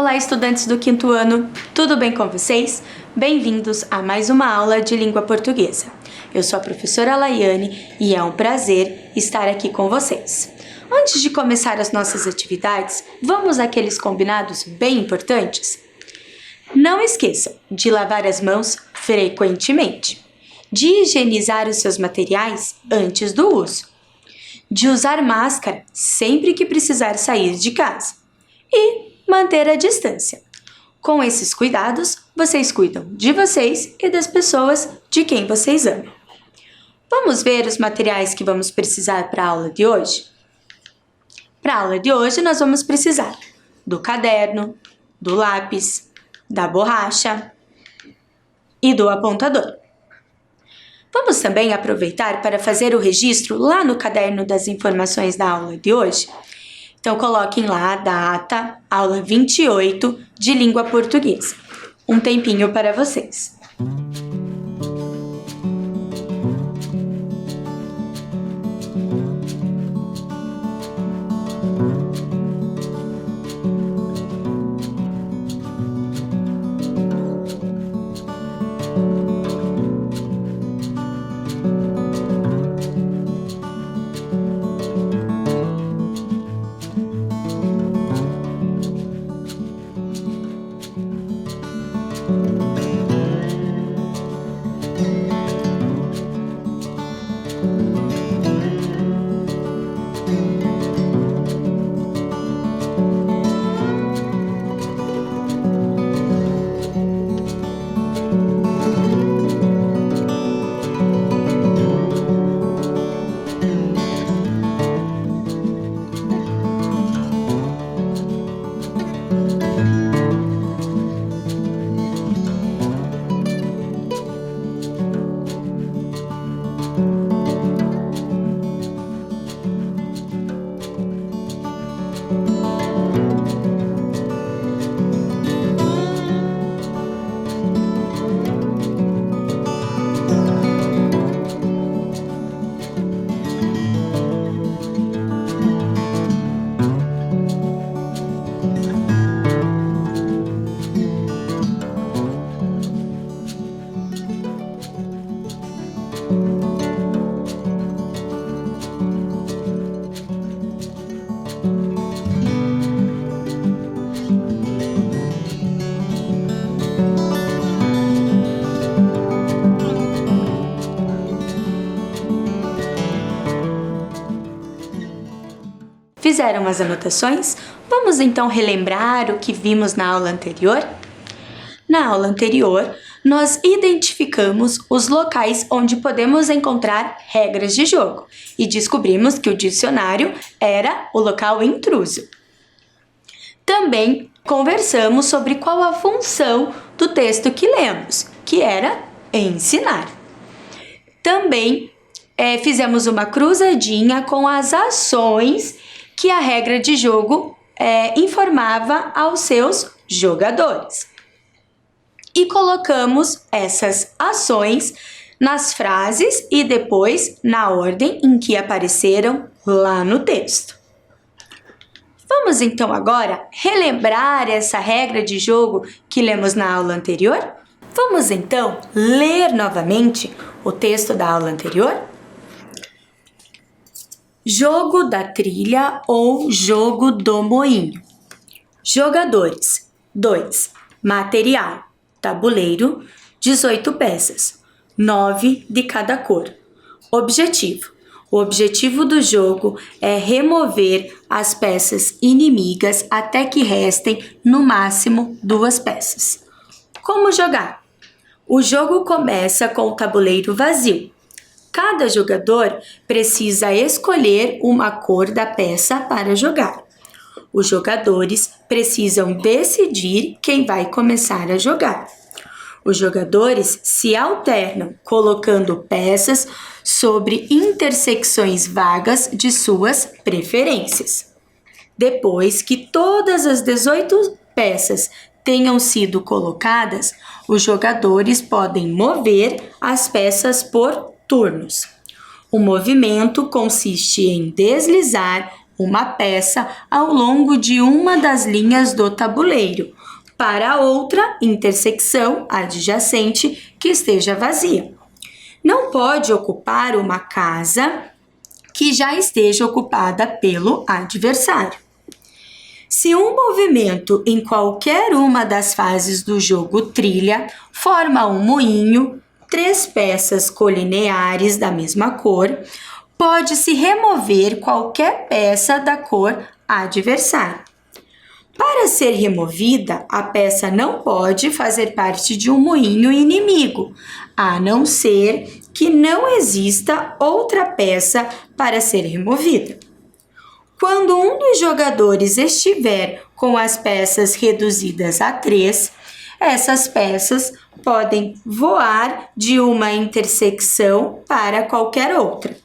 Olá, estudantes do 5º ano, tudo bem com vocês? Bem-vindos a mais uma aula de língua portuguesa. Eu sou a professora Laiane e é um prazer estar aqui com vocês. Antes de começar as nossas atividades, vamos àqueles combinados bem importantes? Não esqueçam de lavar as mãos frequentemente, de higienizar os seus materiais antes do uso, de usar máscara sempre que precisar sair de casa e manter a distância. Com esses cuidados, vocês cuidam de vocês e das pessoas de quem vocês amam. Vamos ver os materiais que vamos precisar para a aula de hoje? Para a aula de hoje, nós vamos precisar do caderno, do lápis, da borracha e do apontador. Vamos também aproveitar para fazer o registro lá no caderno das informações da aula de hoje. Então, coloquem lá a data, aula 28 de língua portuguesa. Um tempinho para vocês. Fizeram as anotações? Vamos então relembrar o que vimos na aula anterior? Na aula anterior, nós identificamos os locais onde podemos encontrar regras de jogo e descobrimos que o dicionário era o local intruso. Também conversamos sobre qual a função do texto que lemos, que era ensinar. Também fizemos uma cruzadinha com as ações que a regra de jogo informava aos seus jogadores. E colocamos essas ações nas frases e depois na ordem em que apareceram lá no texto. Vamos então agora relembrar essa regra de jogo que lemos na aula anterior? Vamos então ler novamente o texto da aula anterior? Jogo da trilha ou jogo do moinho. Jogadores: 2. Material: tabuleiro, 18 peças, 9 de cada cor. Objetivo: o objetivo do jogo é remover as peças inimigas até que restem no máximo 2 peças. Como jogar? O jogo começa com o tabuleiro vazio. Cada jogador precisa escolher uma cor da peça para jogar. Os jogadores precisam decidir quem vai começar a jogar. Os jogadores se alternam colocando peças sobre intersecções vagas de suas preferências. Depois que todas as 18 peças tenham sido colocadas, os jogadores podem mover as peças por turnos. O movimento consiste em deslizar uma peça ao longo de uma das linhas do tabuleiro para outra intersecção adjacente que esteja vazia. Não pode ocupar uma casa que já esteja ocupada pelo adversário. Se um movimento em qualquer uma das fases do jogo trilha forma um moinho, 3 peças colineares da mesma cor, pode-se remover qualquer peça da cor adversária. Para ser removida, a peça não pode fazer parte de um moinho inimigo, a não ser que não exista outra peça para ser removida. Quando um dos jogadores estiver com as peças reduzidas a 3, essas peças podem voar de uma intersecção para qualquer outra.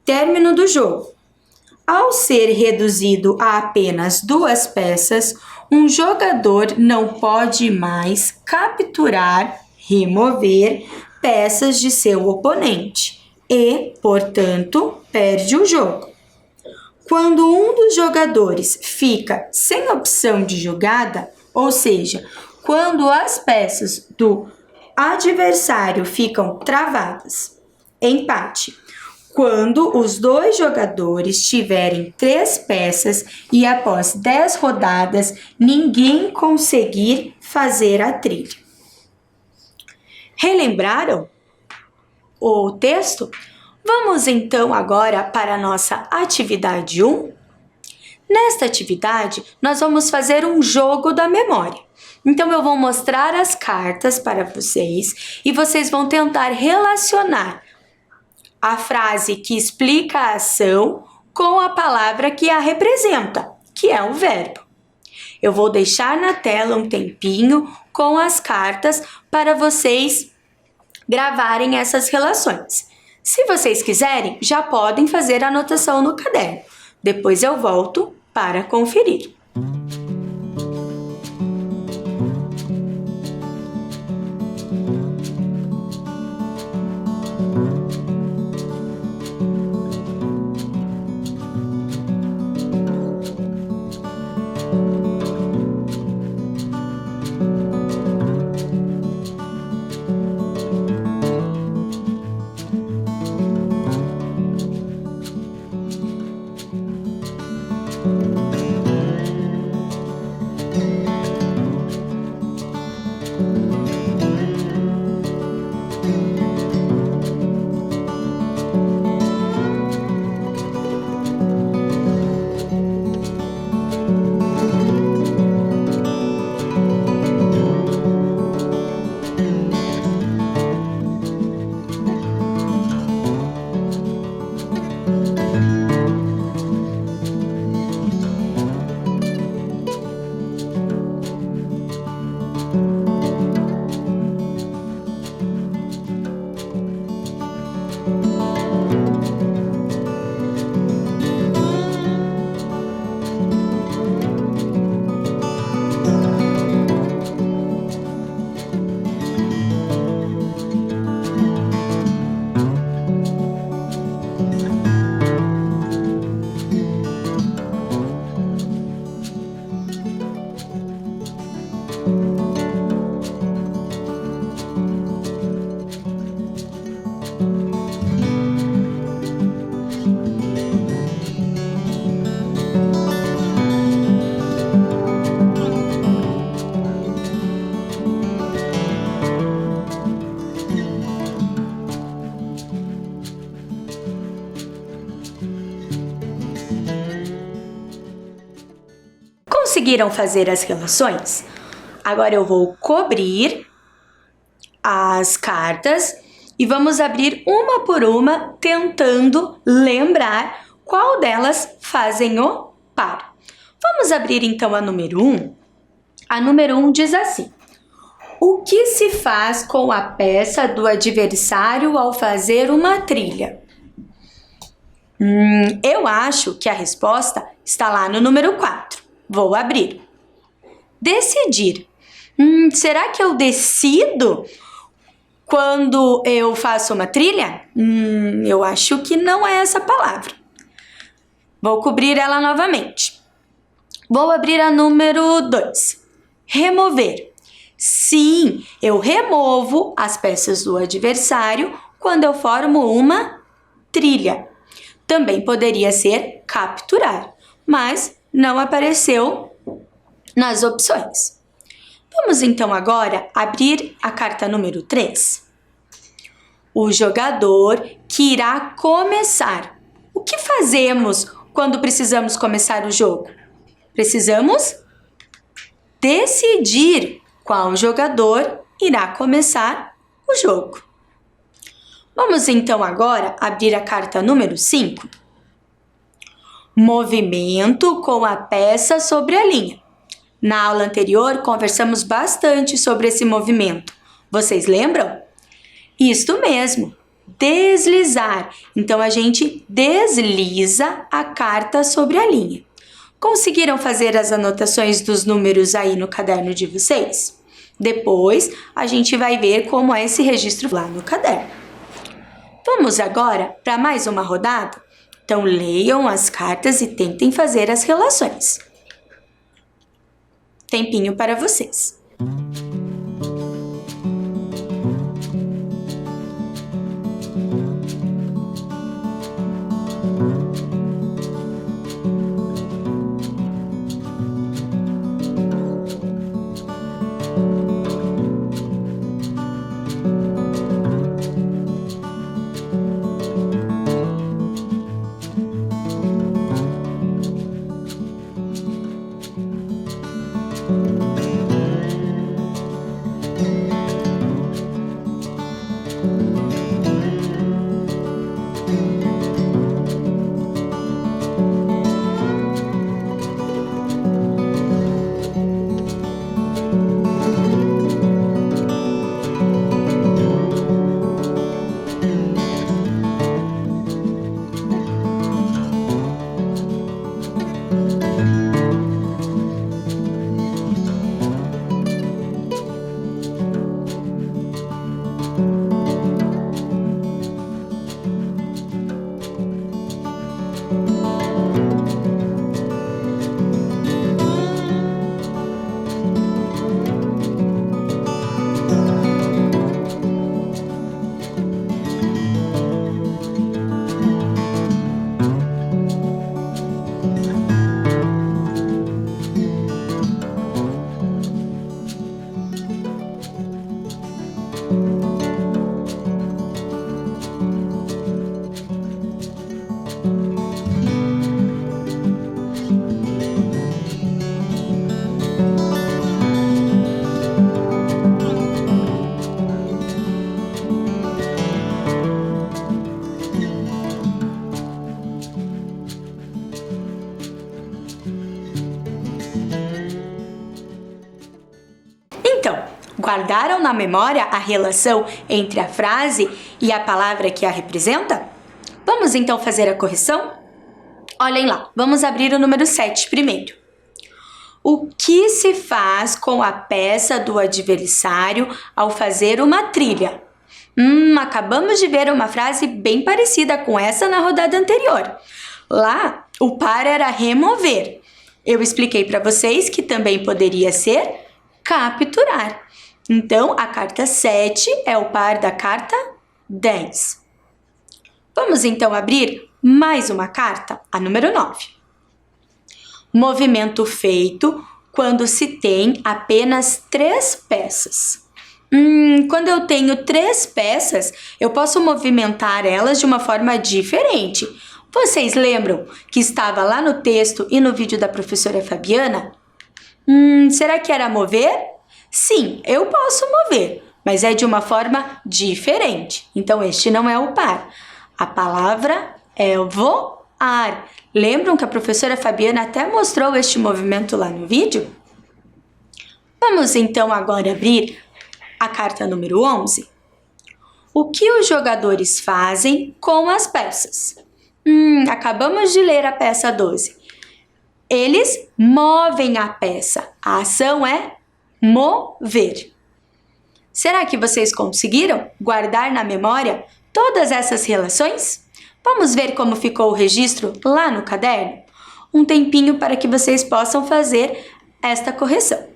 Término do jogo. Ao ser reduzido a apenas 2 peças, um jogador não pode mais capturar, remover peças de seu oponente e, portanto, perde o jogo. Quando um dos jogadores fica sem opção de jogada, ou seja, quando as peças do adversário ficam travadas, empate. Quando os 2 jogadores tiverem 3 peças e após 10 rodadas ninguém conseguir fazer a trilha. Relembraram o texto? Vamos então agora para a nossa atividade 1. Nesta atividade, nós vamos fazer um jogo da memória. Então, eu vou mostrar as cartas para vocês e vocês vão tentar relacionar a frase que explica a ação com a palavra que a representa, que é o verbo. Eu vou deixar na tela um tempinho com as cartas para vocês gravarem essas relações. Se vocês quiserem, já podem fazer a anotação no caderno. Depois eu volto para conferir. Conseguiram fazer as relações? Agora eu vou cobrir as cartas e vamos abrir uma por uma, tentando lembrar qual delas fazem o par. Vamos abrir então a número 1. A número 1 diz assim: o que se faz com a peça do adversário ao fazer uma trilha? Eu acho que a resposta está lá no número 4. Vou abrir. Decidir. Será que eu decido quando eu faço uma trilha? Eu acho que não é essa palavra. Vou cobrir ela novamente. Vou abrir a número 2. Remover. Sim, eu removo as peças do adversário quando eu formo uma trilha. Também poderia ser capturar, mas não apareceu nas opções. Vamos então agora abrir a carta número 3. O jogador que irá começar. O que fazemos quando precisamos começar o jogo? Precisamos decidir qual jogador irá começar o jogo. Vamos então agora abrir a carta número 5. Movimento com a peça sobre a linha. Na aula anterior, conversamos bastante sobre esse movimento. Vocês lembram? Isto mesmo, deslizar. Então, a gente desliza a carta sobre a linha. Conseguiram fazer as anotações dos números aí no caderno de vocês? Depois, a gente vai ver como é esse registro lá no caderno. Vamos agora para mais uma rodada? Então, leiam as cartas e tentem fazer as relações. Tempinho para vocês. Guardaram na memória a relação entre a frase e a palavra que a representa? Vamos então fazer a correção? Olhem lá, vamos abrir o número 7 primeiro. O que se faz com a peça do adversário ao fazer uma trilha? Acabamos de ver uma frase bem parecida com essa na rodada anterior. Lá, o par era remover. Eu expliquei para vocês que também poderia ser capturar. Então, a carta 7 é o par da carta 10. Vamos então abrir mais uma carta, a número 9. Movimento feito quando se tem apenas 3 peças. Quando eu tenho 3 peças, eu posso movimentar elas de uma forma diferente. Vocês lembram que estava lá no texto e no vídeo da professora Fabiana? Será que era mover? Sim, eu posso mover, mas é de uma forma diferente. Então, este não é o par. A palavra é voar. Lembram que a professora Fabiana até mostrou este movimento lá no vídeo? Vamos então agora abrir a carta número 11. O que os jogadores fazem com as peças? Acabamos de ler a peça 12. Eles movem a peça. A ação é mover. Será que vocês conseguiram guardar na memória todas essas relações? Vamos ver como ficou o registro lá no caderno? Um tempinho para que vocês possam fazer esta correção.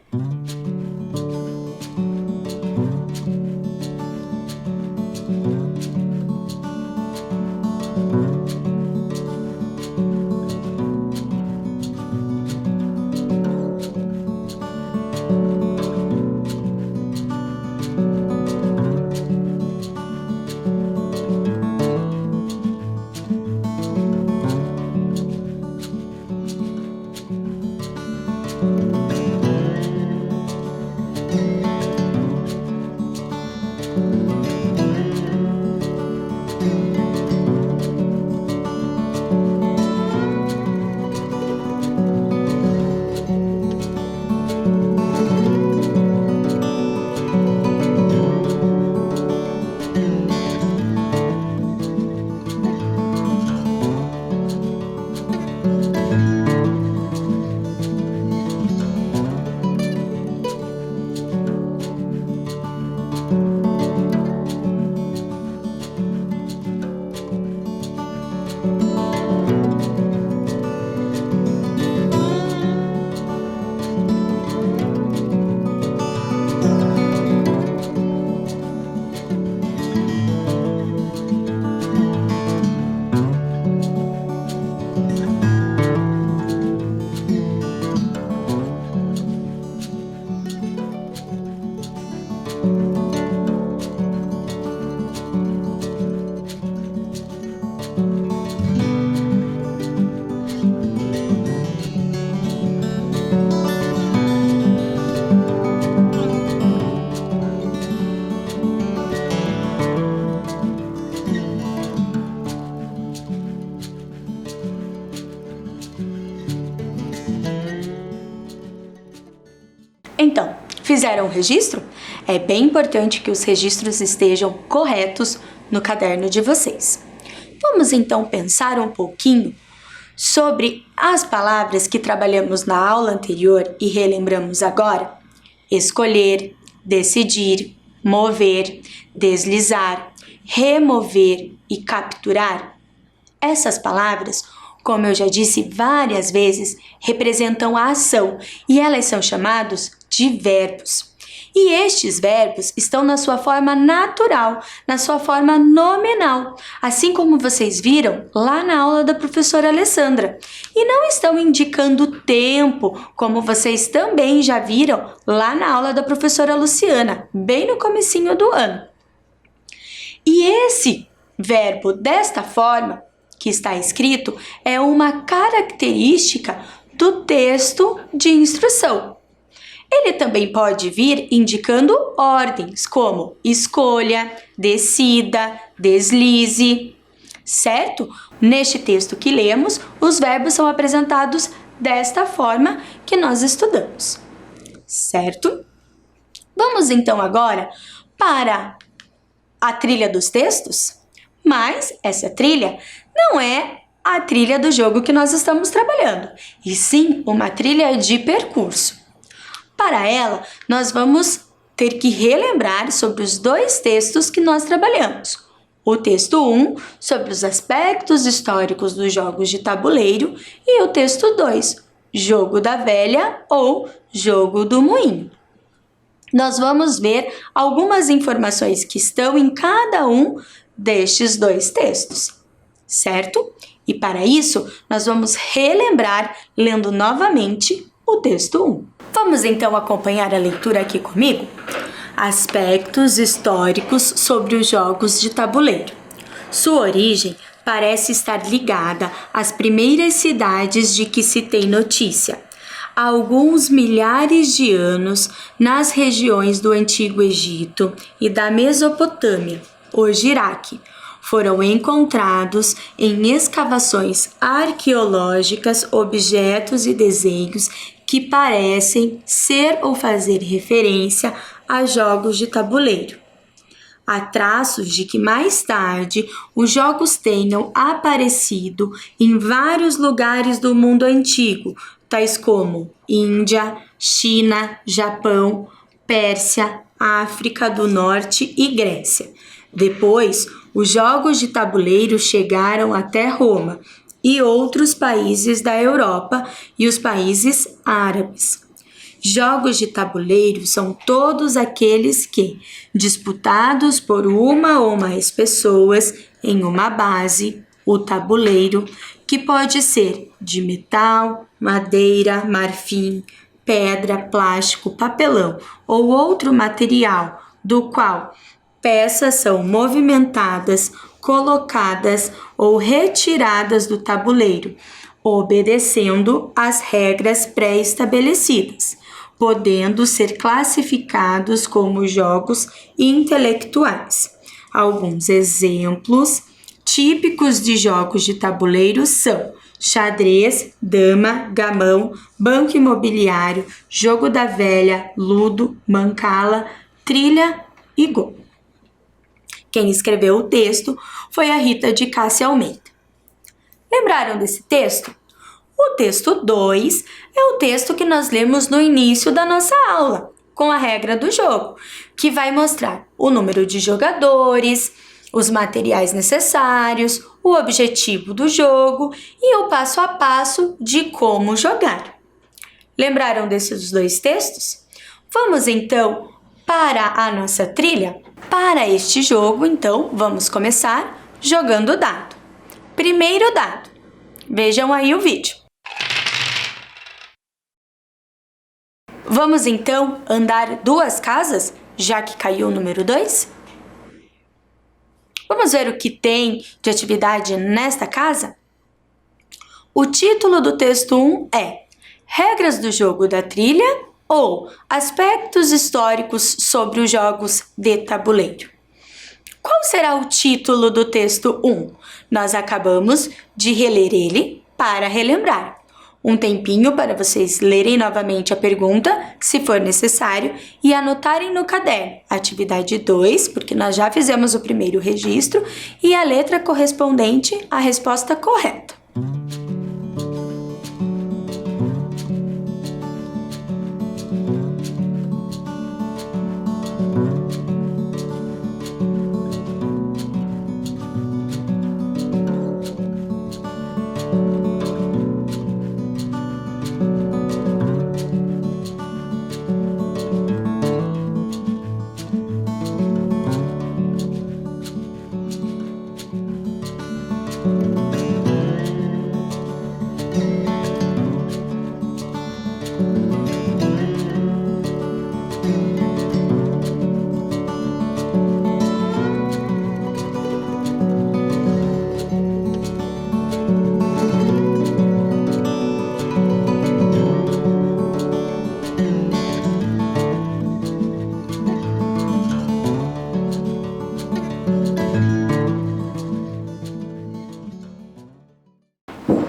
Então, fizeram o registro? É bem importante que os registros estejam corretos no caderno de vocês. Vamos então pensar um pouquinho sobre as palavras que trabalhamos na aula anterior e relembramos agora. Escolher, decidir, mover, deslizar, remover e capturar. Essas palavras, como eu já disse várias vezes, representam a ação e elas são chamadas de verbos. E estes verbos estão na sua forma natural, na sua forma nominal, assim como vocês viram lá na aula da professora Alessandra. E não estão indicando tempo, como vocês também já viram lá na aula da professora Luciana, bem no comecinho do ano. E esse verbo desta forma, que está escrito, é uma característica do texto de instrução. Ele também pode vir indicando ordens, como escolha, decida, deslize, certo? Neste texto que lemos, os verbos são apresentados desta forma que nós estudamos, certo? Vamos então agora para a trilha dos textos, mas essa trilha não é a trilha do jogo que nós estamos trabalhando, e sim uma trilha de percurso. Para ela, nós vamos ter que relembrar sobre os dois textos que nós trabalhamos. O texto 1, sobre os aspectos históricos dos jogos de tabuleiro, e o texto 2, Jogo da Velha ou Jogo do Moinho. Nós vamos ver algumas informações que estão em cada um destes dois textos, certo? E para isso, nós vamos relembrar lendo novamente o texto 1. Vamos então acompanhar a leitura aqui comigo? Aspectos históricos sobre os jogos de tabuleiro. Sua origem parece estar ligada às primeiras cidades de que se tem notícia. Há alguns milhares de anos, nas regiões do Antigo Egito e da Mesopotâmia, hoje Iraque, foram encontrados em escavações arqueológicas objetos e desenhos que parecem ser ou fazer referência a jogos de tabuleiro. Há traços de que mais tarde os jogos tenham aparecido em vários lugares do mundo antigo, tais como Índia, China, Japão, Pérsia, África do Norte e Grécia. Depois, Os jogos de tabuleiro chegaram até Roma e outros países da Europa e os países árabes. Jogos de tabuleiro são todos aqueles que, disputados por uma ou mais pessoas em uma base, o tabuleiro, que pode ser de metal, madeira, marfim, pedra, plástico, papelão ou outro material, do qual peças são movimentadas, colocadas ou retiradas do tabuleiro, obedecendo às regras pré-estabelecidas, podendo ser classificados como jogos intelectuais. Alguns exemplos típicos de jogos de tabuleiro são xadrez, dama, gamão, banco imobiliário, jogo da velha, ludo, mancala, trilha e go. Quem escreveu o texto foi a Rita de Cássia Almeida. Lembraram desse texto? O texto 2 é o texto que nós lemos no início da nossa aula, com a regra do jogo, que vai mostrar o número de jogadores, os materiais necessários, o objetivo do jogo e o passo a passo de como jogar. Lembraram desses dois textos? Vamos então para a nossa trilha? Para este jogo, então, vamos começar jogando o dado. Primeiro dado. Vejam aí o vídeo. Vamos então andar 2 casas, já que caiu o número 2? Vamos ver o que tem de atividade nesta casa? O título do texto 1 é Regras do jogo da trilha ou Aspectos históricos sobre os jogos de tabuleiro. Qual será o título do texto 1? Nós acabamos de reler ele para relembrar. Um tempinho para vocês lerem novamente a pergunta, se for necessário, e anotarem no caderno atividade 2, porque nós já fizemos o primeiro registro, e a letra correspondente à resposta correta.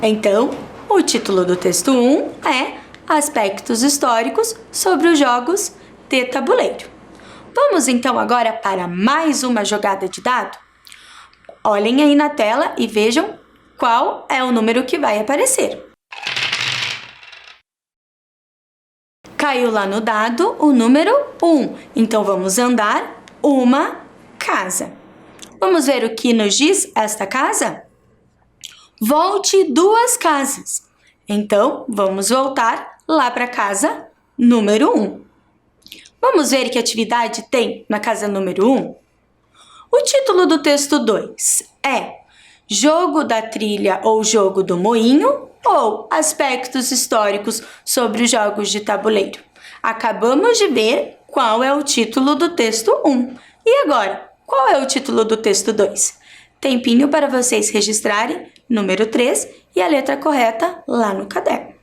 Então, o título do texto 1 é Aspectos históricos sobre os jogos de tabuleiro. Vamos então agora para mais uma jogada de dado? Olhem aí na tela e vejam qual é o número que vai aparecer. Caiu lá no dado o número 1, então vamos andar uma casa. Vamos ver o que nos diz esta casa? Volte 2 casas. Então, vamos voltar lá para a casa número 1. Vamos ver que atividade tem na casa número 1? O título do texto 2 é Jogo da trilha ou jogo do moinho ou Aspectos históricos sobre os jogos de tabuleiro. Acabamos de ver qual é o título do texto 1. E agora, qual é o título do texto 2? Tempinho para vocês registrarem número 3 e a letra correta lá no caderno.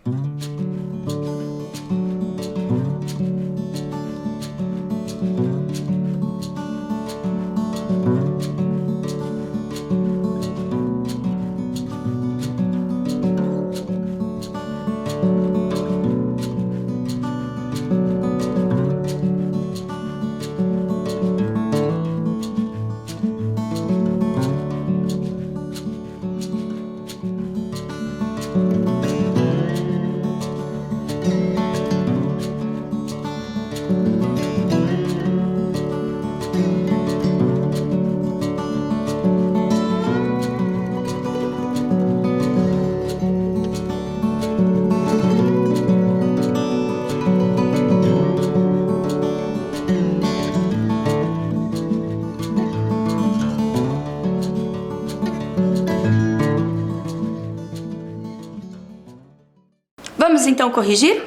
Vamos então corrigir?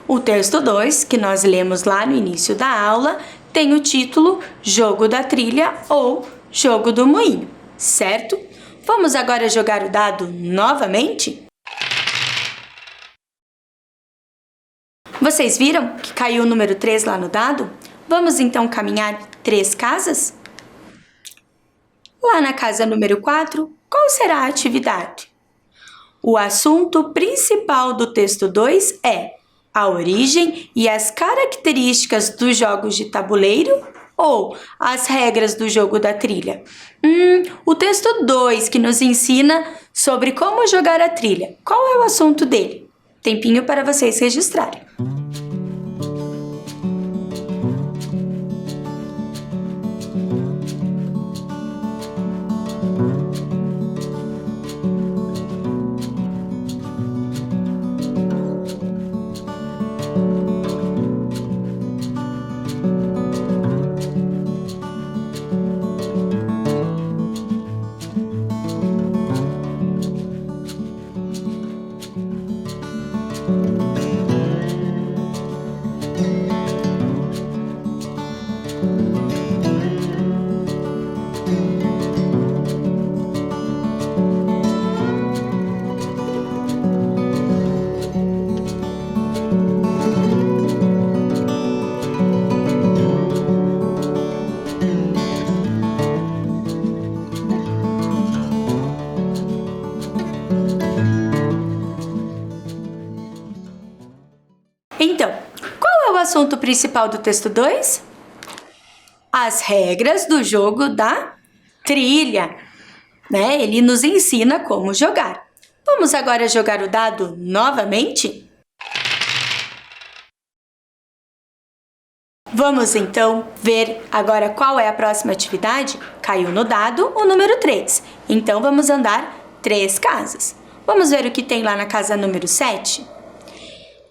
O texto 2, que nós lemos lá no início da aula, tem o título Jogo da Trilha ou Jogo do Moinho, certo? Vamos agora jogar o dado novamente? Vocês viram que caiu o número 3 lá no dado? Vamos então caminhar 3 casas? Lá na casa número 4, qual será a atividade? O assunto principal do texto 2 é a origem e as características dos jogos de tabuleiro ou as regras do jogo da trilha? O texto 2 que nos ensina sobre como jogar a trilha. Qual é o assunto dele? Tempinho para vocês registrarem. Então, qual é o assunto principal do texto 2? As regras do jogo da trilha, né? Ele nos ensina como jogar. Vamos agora jogar o dado novamente? Vamos então ver agora qual é a próxima atividade? Caiu no dado o número 3, então vamos andar 3 casas. Vamos ver o que tem lá na casa número 7?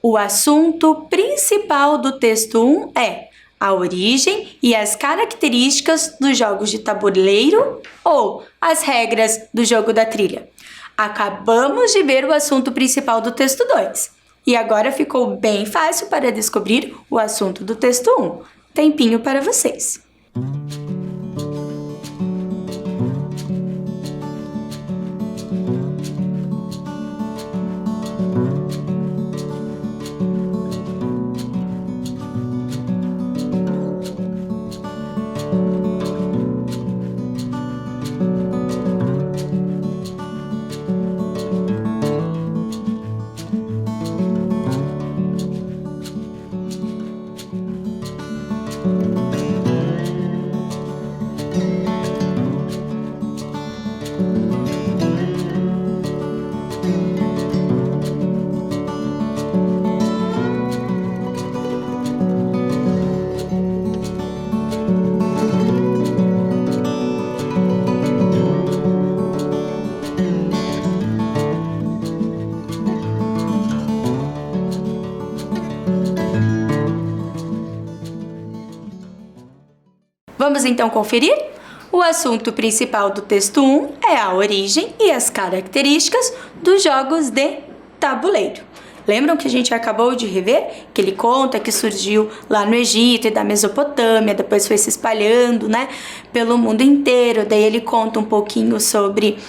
O assunto principal do texto 1 é a origem e as características dos jogos de tabuleiro ou as regras do jogo da trilha. Acabamos de ver o assunto principal do texto 2 e agora ficou bem fácil para descobrir o assunto do texto 1. Tempinho para vocês. Vamos então conferir? O assunto principal do texto 1 é a origem e as características dos jogos de tabuleiro. Lembram que a gente acabou de rever? Que ele conta que surgiu lá no Egito e da Mesopotâmia, depois foi se espalhando, né, pelo mundo inteiro. Daí ele conta um pouquinho sobre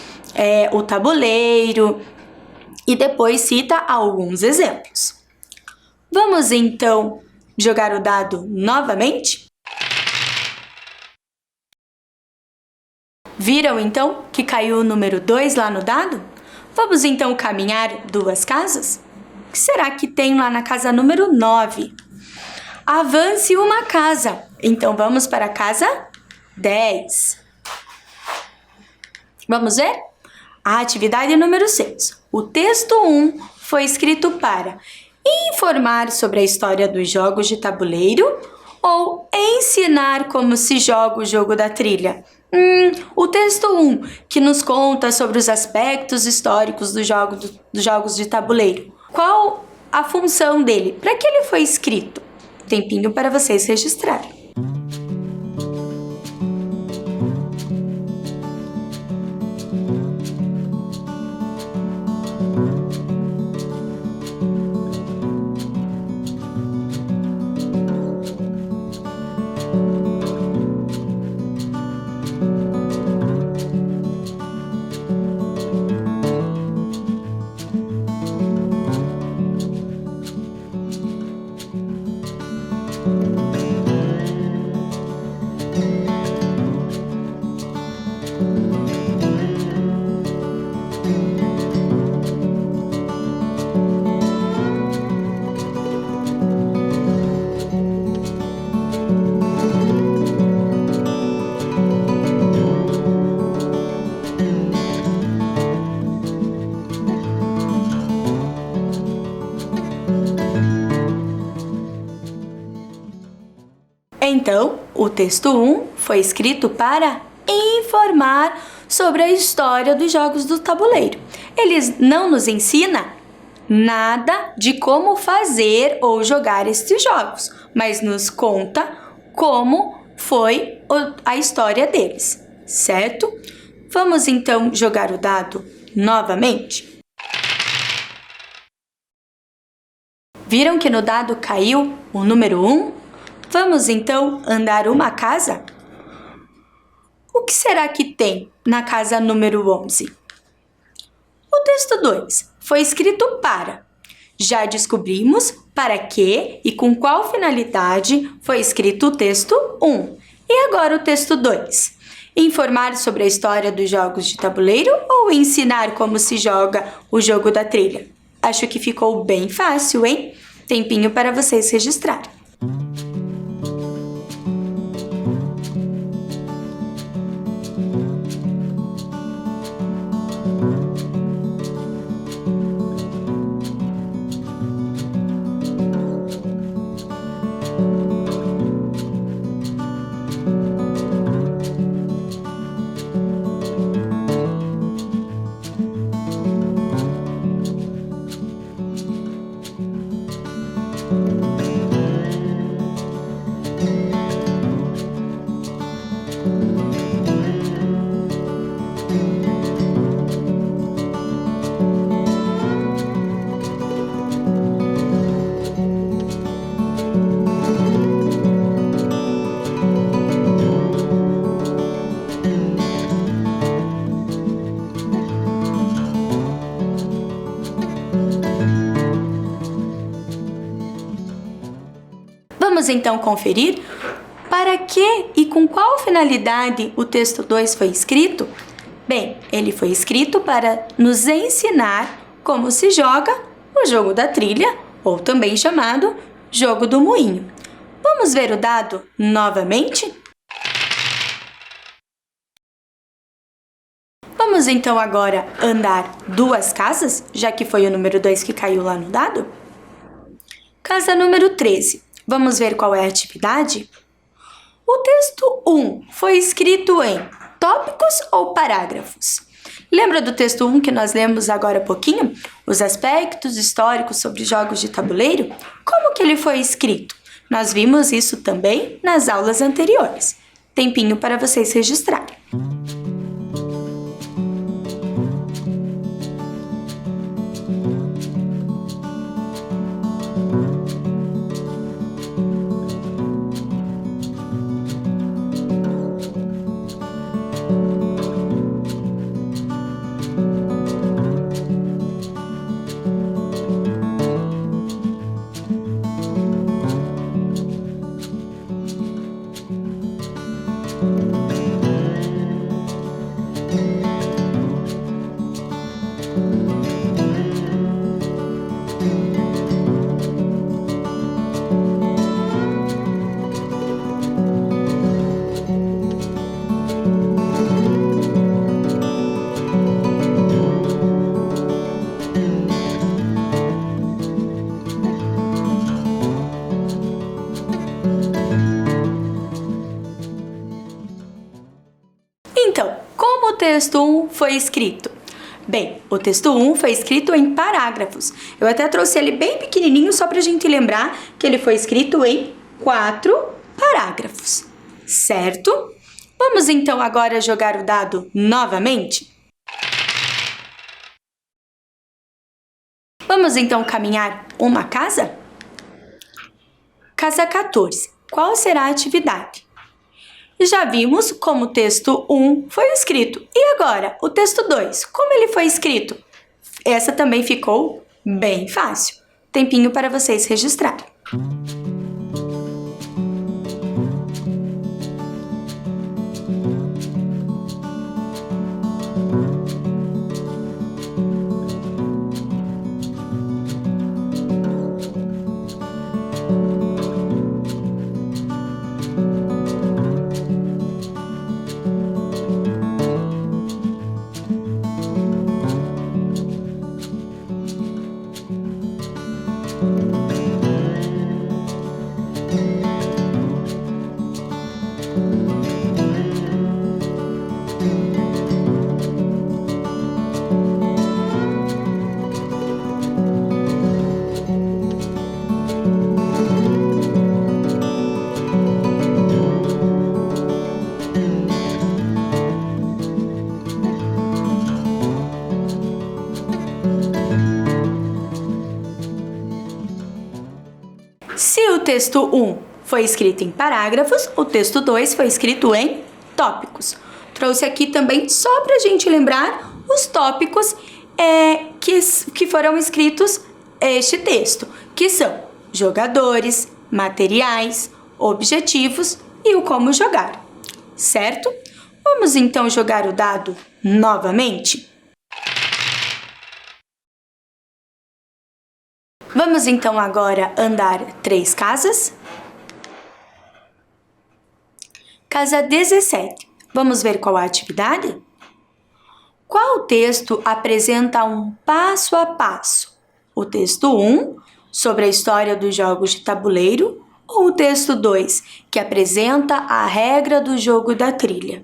o tabuleiro e depois cita alguns exemplos. Vamos então jogar o dado novamente? Viram então que caiu o número 2 lá no dado? Vamos então caminhar 2 casas? O que será que tem lá na casa número 9? Avance uma casa. Então vamos para a casa 10. Vamos ver? A atividade número 6. O texto 1 foi escrito para informar sobre a história dos jogos de tabuleiro ou ensinar como se joga o jogo da trilha. O texto 1, que nos conta sobre os aspectos históricos dos jogos de tabuleiro. Qual a função dele? Para que ele foi escrito? Tempinho para vocês registrarem. Então, o texto 1 foi escrito para informar sobre a história dos jogos do tabuleiro. Ele não nos ensina nada de como fazer ou jogar estes jogos, mas nos conta como foi a história deles, certo? Vamos então jogar o dado novamente? Viram que no dado caiu o número 1? Vamos então andar uma casa? O que será que tem na casa número 11? O texto 2 foi escrito para. Já descobrimos para que e com qual finalidade foi escrito o texto 1. E agora o texto 2. Informar sobre a história dos jogos de tabuleiro ou ensinar como se joga o jogo da trilha? Acho que ficou bem fácil, hein? Tempinho para vocês registrarem. Vamos então conferir para que e com qual finalidade o texto 2 foi escrito? Bem, ele foi escrito para nos ensinar como se joga o jogo da trilha, ou também chamado jogo do moinho. Vamos ver o dado novamente? Vamos então agora andar duas casas, já que foi o número 2 que caiu lá no dado? Casa número 13. Vamos ver qual é a atividade? O texto 1 foi escrito em tópicos ou parágrafos? Lembra do texto 1 que nós lemos agora há pouquinho? Os aspectos históricos sobre jogos de tabuleiro? Como que ele foi escrito? Nós vimos isso também nas aulas anteriores. Tempinho para vocês registrarem. Então, como o texto 1 foi escrito? Bem, o texto 1 foi escrito em parágrafos. Eu até trouxe ele bem pequenininho só para a gente lembrar que ele foi escrito em 4 parágrafos, certo? Vamos então agora jogar o dado novamente? Vamos então caminhar uma casa? Casa 14. Qual será a atividade? Já vimos como o texto 1 foi escrito. E agora, o texto 2, como ele foi escrito? Essa também ficou bem fácil. Tempinho para vocês registrarem. texto 1 foi escrito em parágrafos, o texto 2 foi escrito em tópicos. Trouxe aqui também só para a gente lembrar os tópicos que foram escritos este texto, que são jogadores, materiais, objetivos e o como jogar, certo? Vamos então jogar o dado novamente? Vamos então agora andar 3 casas. Casa 17. Vamos ver qual a atividade? Qual texto apresenta um passo a passo? O texto 1, sobre a história dos jogos de tabuleiro, ou o texto 2, que apresenta a regra do jogo da trilha?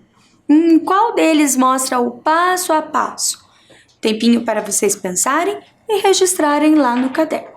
Qual deles mostra o passo a passo? Tempinho para vocês pensarem e registrarem lá no caderno.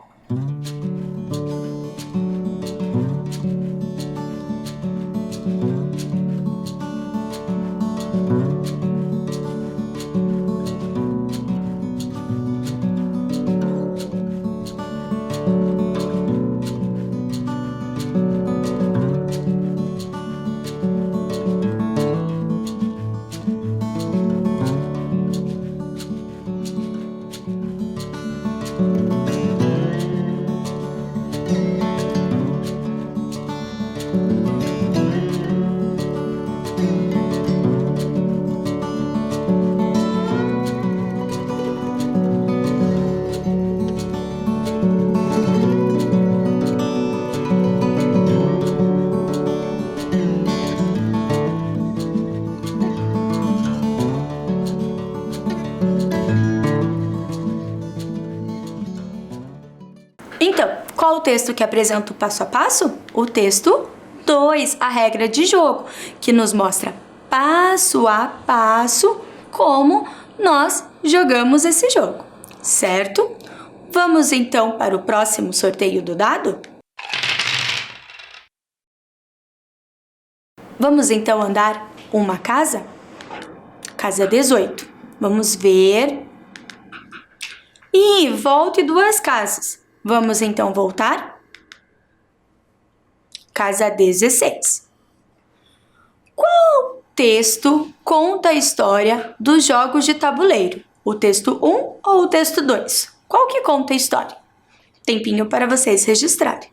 Então, qual o texto que apresenta o passo a passo? O texto 2, a regra de jogo, que nos mostra passo a passo como nós jogamos esse jogo, certo? Vamos então para o próximo sorteio do dado? Vamos então andar uma casa? Casa 18. Vamos ver. E volte 2 casas. Vamos então voltar? Casa 16. Qual texto conta a história dos jogos de tabuleiro? O texto 1 ou o texto 2? Qual que conta a história? Tempinho para vocês registrarem.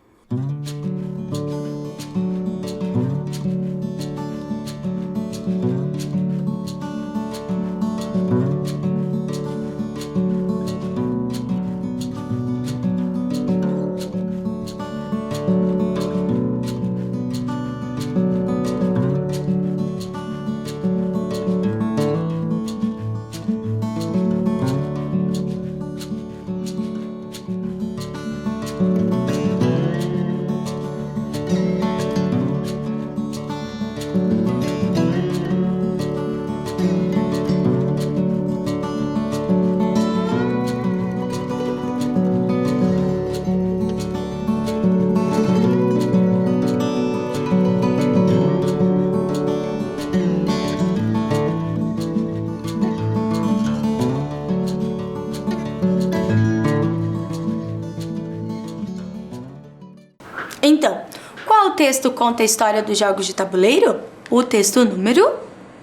Então, qual texto conta a história dos jogos de tabuleiro? O texto número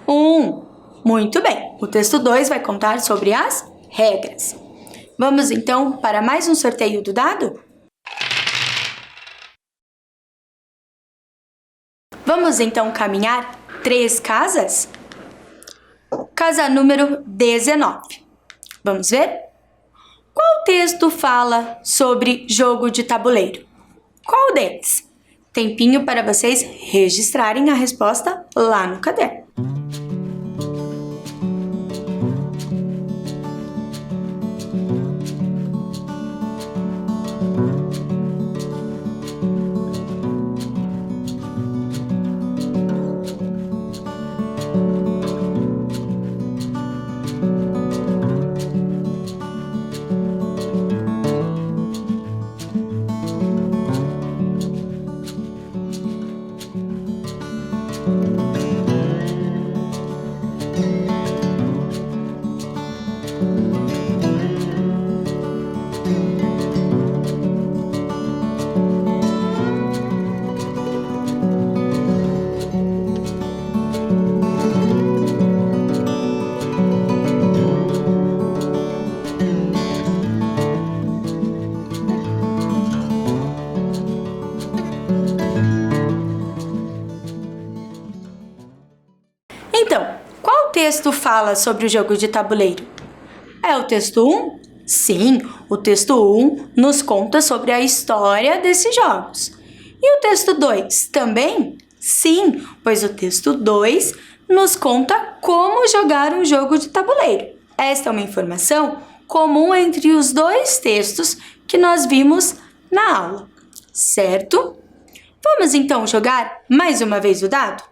1. Muito bem. O texto 2 vai contar sobre as regras. Vamos então para mais um sorteio do dado? Vamos então caminhar 3 casas? Casa número 19. Vamos ver? Qual texto fala sobre jogo de tabuleiro? Qual deles? Tempinho para vocês registrarem a resposta lá no caderno. Então, qual texto fala sobre o jogo de tabuleiro? É o texto 1? Sim, o texto 1 nos conta sobre a história desses jogos. E o texto 2 também? Sim, pois o texto 2 nos conta como jogar um jogo de tabuleiro. Esta é uma informação comum entre os dois textos que nós vimos na aula, certo? Vamos então jogar mais uma vez o dado?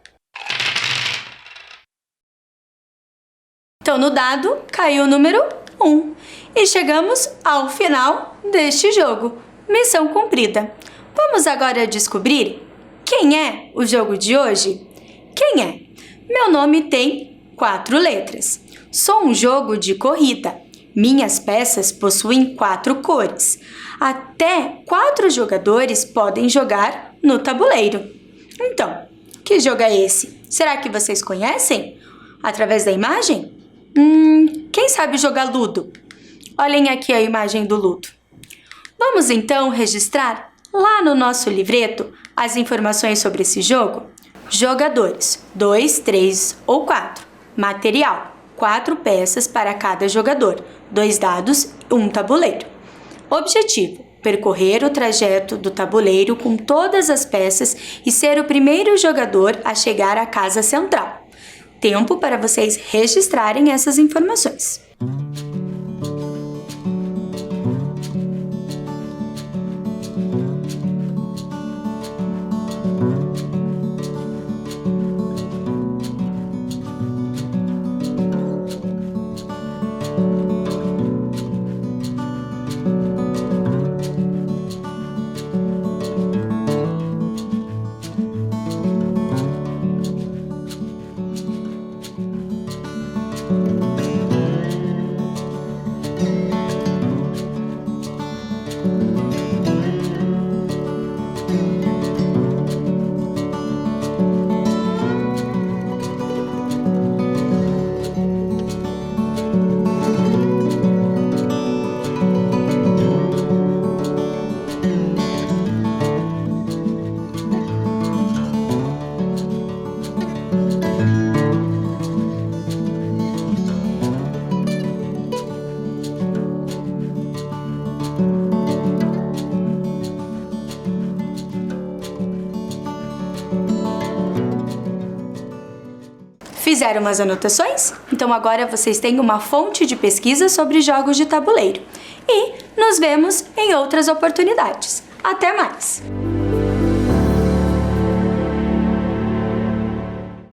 Então, no dado caiu o número 1 e chegamos ao final deste jogo. Missão cumprida. Vamos agora descobrir quem é o jogo de hoje? Quem é? Meu nome tem 4 letras. Sou um jogo de corrida. Minhas peças possuem 4 cores. Até 4 jogadores podem jogar no tabuleiro. Então, que jogo é esse? Será que vocês conhecem? Através da imagem? Quem sabe jogar Ludo? Olhem aqui a imagem do Ludo. Vamos então registrar lá no nosso livreto as informações sobre esse jogo? Jogadores, 2, 3 ou 4. Material, 4 peças para cada jogador, 2 dados, 1 tabuleiro. Objetivo, percorrer o trajeto do tabuleiro com todas as peças e ser o primeiro jogador a chegar à casa central. Tempo para vocês registrarem essas informações. Fizeram as anotações? Então agora vocês têm uma fonte de pesquisa sobre jogos de tabuleiro. E nos vemos em outras oportunidades. Até mais!